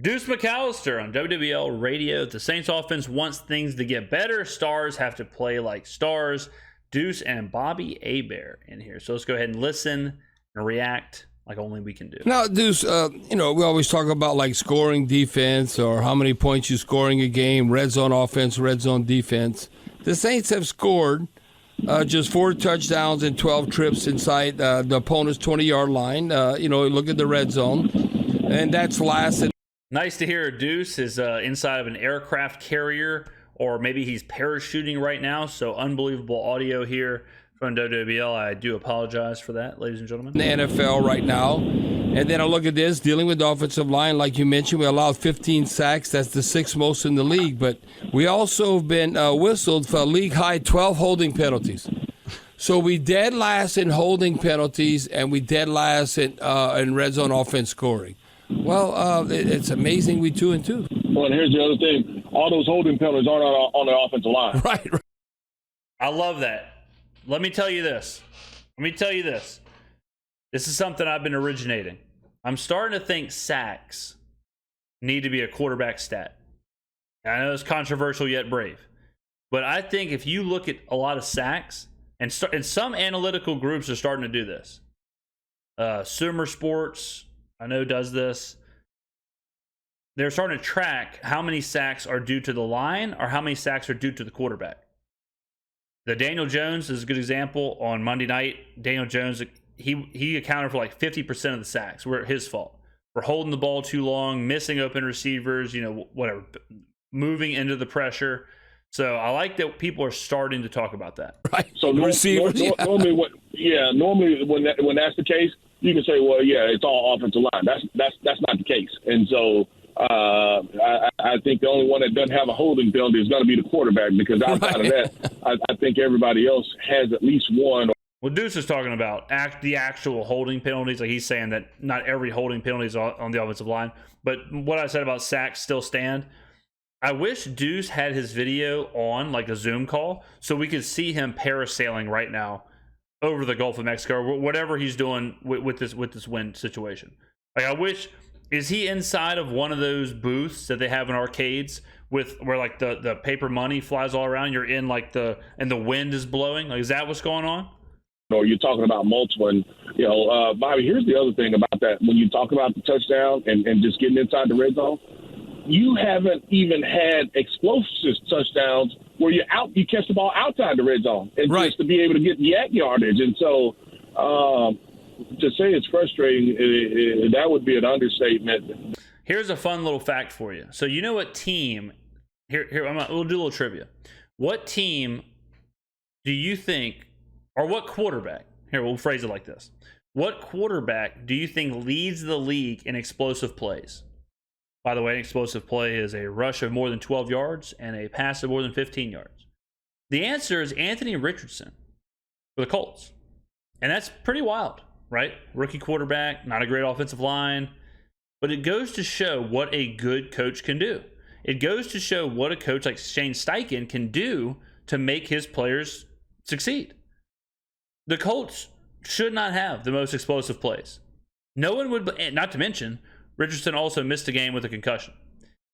Deuce McAllister on WWL Radio. The Saints offense wants things to get better. Stars have to play like stars. Deuce and Bobby Hebert in here. So let's go ahead and listen and react like only we can do. Now, Deuce, we always talk about like scoring defense or how many points you scoring a game, red zone offense, red zone defense. The Saints have scored just 4 touchdowns and 12 trips inside the opponent's 20-yard line. Look at the red zone, and that's lasted. Nice to hear Deuce is inside of an aircraft carrier, or maybe he's parachuting right now. So unbelievable audio here from WWL. I do apologize for that, ladies and gentlemen. In the NFL right now. And then I look at this, dealing with the offensive line. Like you mentioned, we allowed 15 sacks. That's the 6th most in the league. But we also have been whistled for a league-high 12 holding penalties. So we dead last in holding penalties, and we dead last in red zone offense scoring. Well, it's amazing we 2-2. Well, and here's the other thing. All those holding penalties aren't on the offensive line. Right. I love that. Let me tell you this. This is something I've been originating. I'm starting to think sacks need to be a quarterback stat. I know it's controversial yet brave. But I think if you look at a lot of sacks, and some analytical groups are starting to do this. Sumer Sports, I know, does this. They're starting to track how many sacks are due to the line or how many sacks are due to the quarterback. The Daniel Jones is a good example. On Monday night, Daniel Jones, he accounted for like 50% of the sacks were his fault. For holding the ball too long, missing open receivers, whatever, moving into the pressure. So I like that people are starting to talk about that. Right. So normally when that's the case, you can say, well, yeah, it's all offensive line. That's not the case. And so I think the only one that doesn't have a holding penalty is going to be the quarterback, because outside of that, I think everybody else has at least one. Well, Deuce is talking about the actual holding penalties. Like, he's saying that not every holding penalty is on the offensive line. But what I said about sacks still stand. I wish Deuce had his video on, like a Zoom call, so we could see him parasailing right now over the Gulf of Mexico, or whatever he's doing with this wind situation. Like, I wish, is he inside of one of those booths that they have in arcades where like the paper money flies all around? You're in and the wind is blowing. Like, is that what's going on? Or you're talking about multiple. And, Bobby, here's the other thing about that. When you talk about the touchdown and just getting inside the red zone, you haven't even had explosive touchdowns where you catch the ball outside the red zone, and right, just to be able to get yak yardage. And so to say it's frustrating, that would be an understatement. Here's a fun little fact for you. So you know what team? We'll do a little trivia. What team do you think, or what quarterback? Here, we'll phrase it like this. What quarterback do you think leads the league in explosive plays? By the way, an explosive play is a rush of more than 12 yards and a pass of more than 15 yards. The answer is Anthony Richardson for the Colts. And that's pretty wild, right? Rookie quarterback, not a great offensive line. But it goes to show what a good coach can do. It goes to show what a coach like Shane Steichen can do to make his players succeed. The Colts should not have the most explosive plays. No one would, not to mention, Richardson also missed a game with a concussion.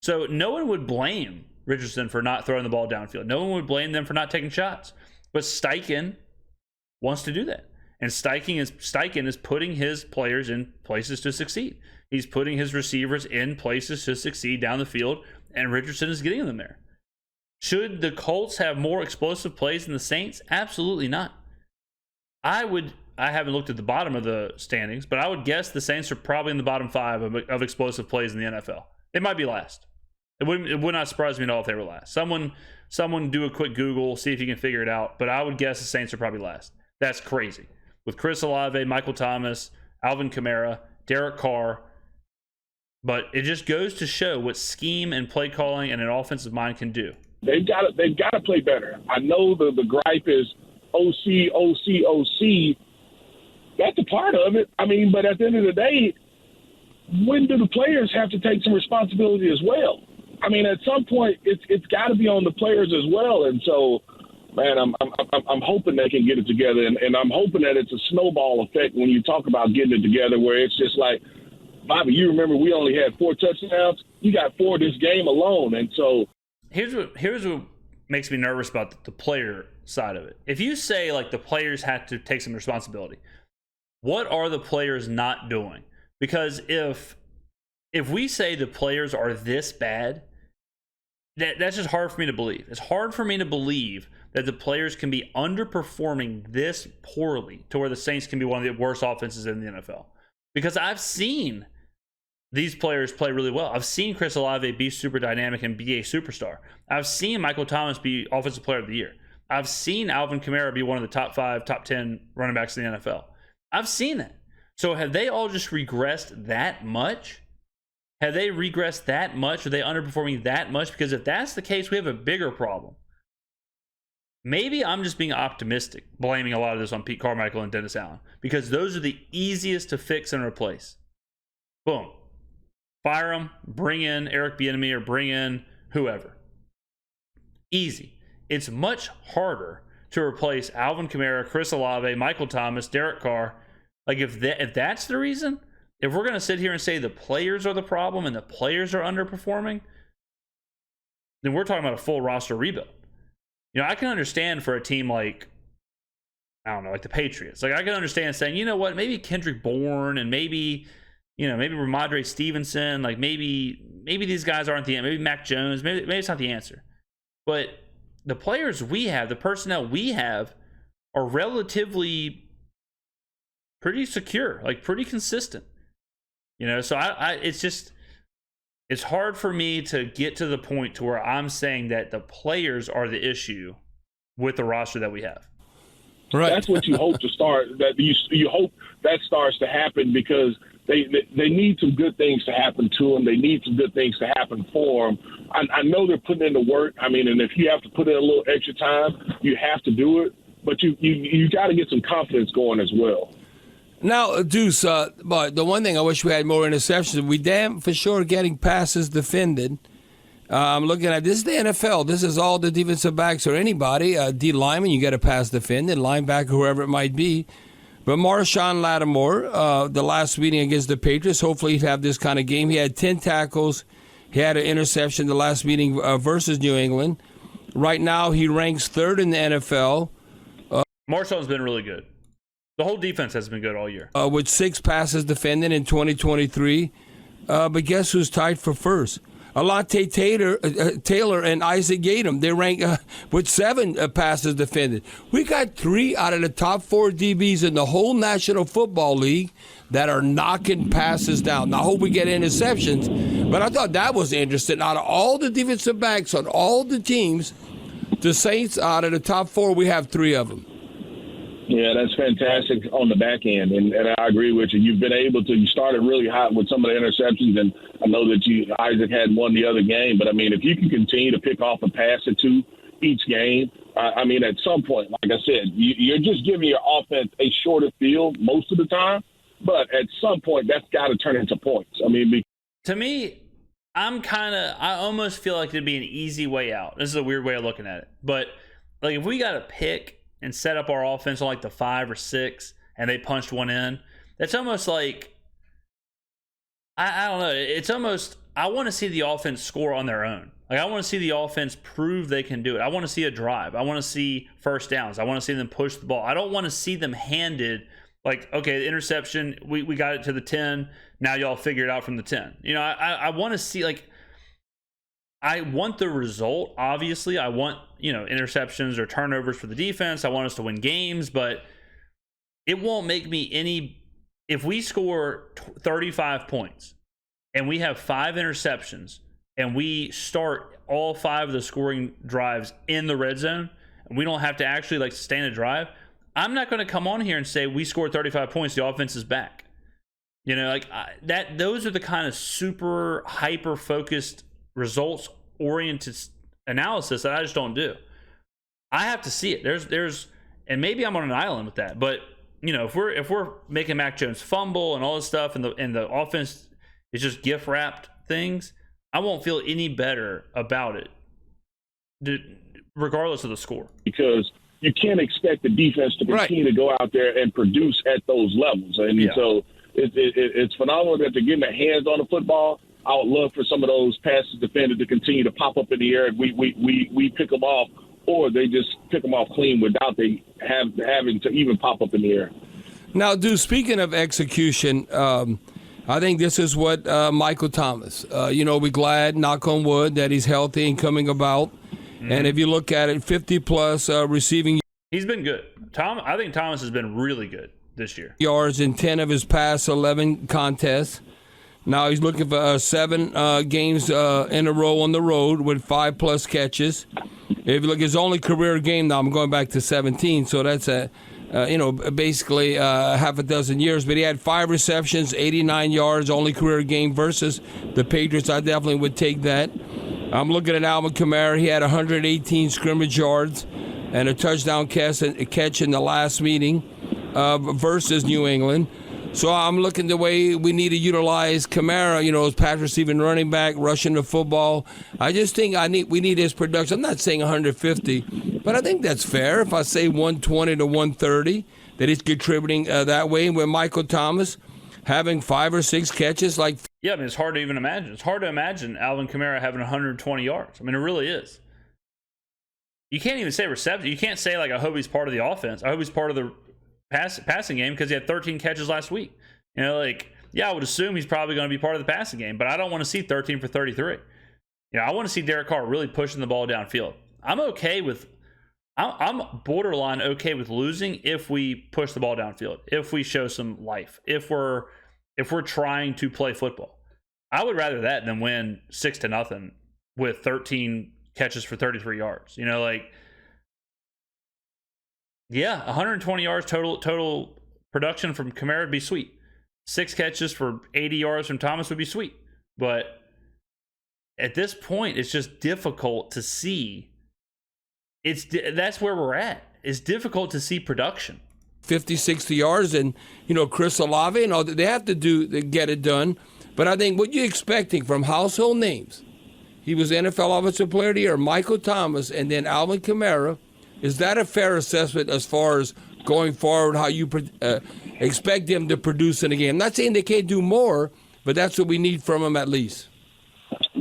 So no one would blame Richardson for not throwing the ball downfield. No one would blame them for not taking shots. But Steichen wants to do that. And Steichen is putting his players in places to succeed. He's putting his receivers in places to succeed down the field, and Richardson is getting them there. Should the Colts have more explosive plays than the Saints? Absolutely not. I haven't looked at the bottom of the standings, but I would guess the Saints are probably in the bottom 5 of explosive plays in the NFL. They might be last. It would not surprise me at all if they were last. Someone do a quick Google, see if you can figure it out, but I would guess the Saints are probably last. That's crazy. With Chris Olave, Michael Thomas, Alvin Kamara, Derek Carr. But it just goes to show what scheme and play calling and an offensive mind can do. They've got to play better. I know the gripe is OC. That's a part of it. I mean, but at the end of the day, when do the players have to take some responsibility as well? I mean, at some point, it's got to be on the players as well. And so, man, I'm hoping they can get it together, and I'm hoping that it's a snowball effect when you talk about getting it together, where it's just like Bobby, you remember we only had 4 touchdowns. You got 4 this game alone, and so here's what makes me nervous about the player side of it. If you say like the players have to take some responsibility, what are the players not doing? Because if we say the players are this bad, that's just hard for me to believe. It's hard for me to believe that the players can be underperforming this poorly to where the Saints can be one of the worst offenses in the NFL. Because I've seen these players play really well. I've seen Chris Olave be super dynamic and be a superstar. I've seen Michael Thomas be Offensive Player of the Year. I've seen Alvin Kamara be one of the top 5, top 10 running backs in the NFL. I've seen that. So have they all just regressed that much? Have they regressed that much? Are they underperforming that much? Because if that's the case, we have a bigger problem. Maybe I'm just being optimistic, blaming a lot of this on Pete Carmichael and Dennis Allen, because those are the easiest to fix and replace. Boom. Fire them, bring in Eric Bieniemy or bring in whoever. Easy. It's much harder to replace Alvin Kamara, Chris Olave, Michael Thomas, Derek Carr. Like if that's the reason, if we're going to sit here and say the players are the problem and the players are underperforming, then we're talking about a full roster rebuild. You know, I can understand for a team like, I don't know, like the Patriots. Like I can understand saying, you know what, maybe Kendrick Bourne and maybe Ramondre Stevenson, like maybe these guys aren't the answer. Maybe Mac Jones, maybe it's not the answer. But the players we have, the personnel we have, are relatively pretty secure, like pretty consistent. You know, so it's hard for me to get to the point to where I'm saying that the players are the issue with the roster that we have. Right. That's what you hope to start. That you hope that starts to happen because they need some good things to happen to them. They need some good things to happen for them. I know they're putting in the work. I mean, and if you have to put in a little extra time, you have to do it. But you got to get some confidence going as well. Now, Deuce, but the one thing I wish we had more interceptions. We damn for sure getting passes defended. I'm looking at this is the NFL. This is all the defensive backs or anybody. D lineman, you get a pass defended. Linebacker, whoever it might be. But Marshawn Lattimore, the last meeting against the Patriots, hopefully he'd have this kind of game. He had 10 tackles. He had an interception the last meeting versus New England. Right now, he ranks 3rd in the NFL. Marshawn's been really good. The whole defense has been good all year. With 6 passes defended in 2023. But guess who's tied for first? Alante Taylor and Isaac Gatem. They rank with 7 passes defended. We got 3 out of the top 4 DBs in the whole National Football League that are knocking passes down. Now, I hope we get interceptions, but I thought that was interesting. Out of all the defensive backs on all the teams, the Saints, out of the top 4, we have 3 of them. Yeah, that's fantastic on the back end, and I agree with you. You've been able to. You started really hot with some of the interceptions, and I know that Isaac had one the other game. But I mean, if you can continue to pick off a pass or 2 each game, I mean, at some point, like I said, you're just giving your offense a shorter field most of the time. But at some point, that's got to turn into points. I mean, to me, I almost feel like it'd be an easy way out. This is a weird way of looking at it, but like if we got to pick and set up our offense on like the 5 or 6 and they punched one in, that's almost like, I don't know. It's almost, I want to see the offense score on their own. Like I want to see the offense prove they can do it. I want to see a drive. I want to see first downs. I want to see them push the ball. I don't want to see them handed like, okay, the interception, we got it to the 10. Now y'all figure it out from the 10. You know, I want to see like, I want the result, obviously. I want, interceptions or turnovers for the defense. I want us to win games, but it won't make me any... If we score 35 points and we have 5 interceptions and we start all 5 of the scoring drives in the red zone and we don't have to actually like sustain a drive, I'm not going to come on here and say we scored 35 points, the offense is back. You know, like that. Those are the kind of super hyper-focused results-oriented analysis that I just don't do. I have to see it. There's, and maybe I'm on an island with that. But if we're making Mac Jones fumble and all this stuff, and the offense is just gift wrapped things, I won't feel any better about it, regardless of the score. Because you can't expect the defense to continue to go out there and produce at those levels, and so it's phenomenal that they're getting their hands on the football. I would love for some of those passes defenders to continue to pop up in the air and we pick them off, or they just pick them off clean without having to even pop up in the air. Now, dude, speaking of execution, I think this is what Michael Thomas, we're glad, knock on wood, that he's healthy and coming about. Mm-hmm. And if you look at it, 50-plus receiving. He's been good. I think Thomas has been really good this year. Yards in 10 of his past 11 contests. Now he's looking for 7 games in a row on the road with 5-plus catches. If you look, his only career game now, I'm going back to 17, so that's basically half a dozen years. But he had 5 receptions, 89 yards, only career game versus the Patriots. I definitely would take that. I'm looking at Alvin Kamara. He had 118 scrimmage yards and a touchdown catch in the last meeting versus New England. So I'm looking the way we need to utilize Kamara, as Patrick receiving running back, rushing the football. I just think we need his production. I'm not saying 150, but I think that's fair. If I say 120 to 130, that he's contributing that way. With Michael Thomas having 5 or 6 catches, yeah, I mean, it's hard to even imagine. It's hard to imagine Alvin Kamara having 120 yards. I mean, it really is. You can't even say reception. You can't say I hope he's part of the offense. I hope he's part of the passing game because he had 13 catches last week. I would assume he's probably going to be part of the passing game, but I don't want to see 13 for 33. I want to see Derek Carr really pushing the ball downfield. I'm borderline okay with losing if we push the ball downfield, if we show some life, if we're trying to play football. I would rather that than win 6-0 with 13 catches for 33 yards. Yeah, 120 yards total production from Kamara would be sweet. 6 catches for 80 yards from Thomas would be sweet. But at this point, it's just difficult to see. That's where we're at. It's difficult to see production. 50, 60 yards, and Chris Olave and all that, they have to get it done. But I think what you're expecting from household names, he was NFL Offensive Player of the Year, Michael Thomas, and then Alvin Kamara. Is that a fair assessment as far as going forward, how you expect them to produce in a game? I'm not saying they can't do more, but that's what we need from them at least.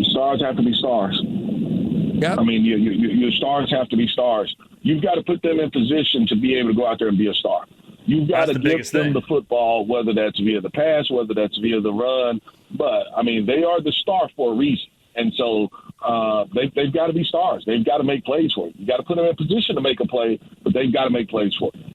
Stars have to be stars. Yep. I mean, your stars have to be stars. You've got to put them in position to be able to go out there and be a star. You've got to give them the football, whether that's via the pass, whether that's via the run. But, I mean, they are the star for a reason. And so they've got to be stars. They've got to make plays for you. You've got to put them in position to make a play, but they've got to make plays for you.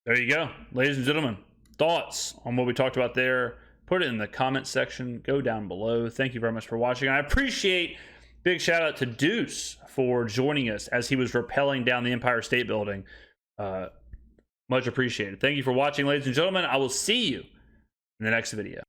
There you go. Ladies and gentlemen, thoughts on what we talked about there, put it in the comment section. Go down below. Thank you very much for watching. I appreciate, big shout out to Deuce for joining us as he was rappelling down the Empire State Building. Much appreciated. Thank you for watching, ladies and gentlemen. I will see you in the next video.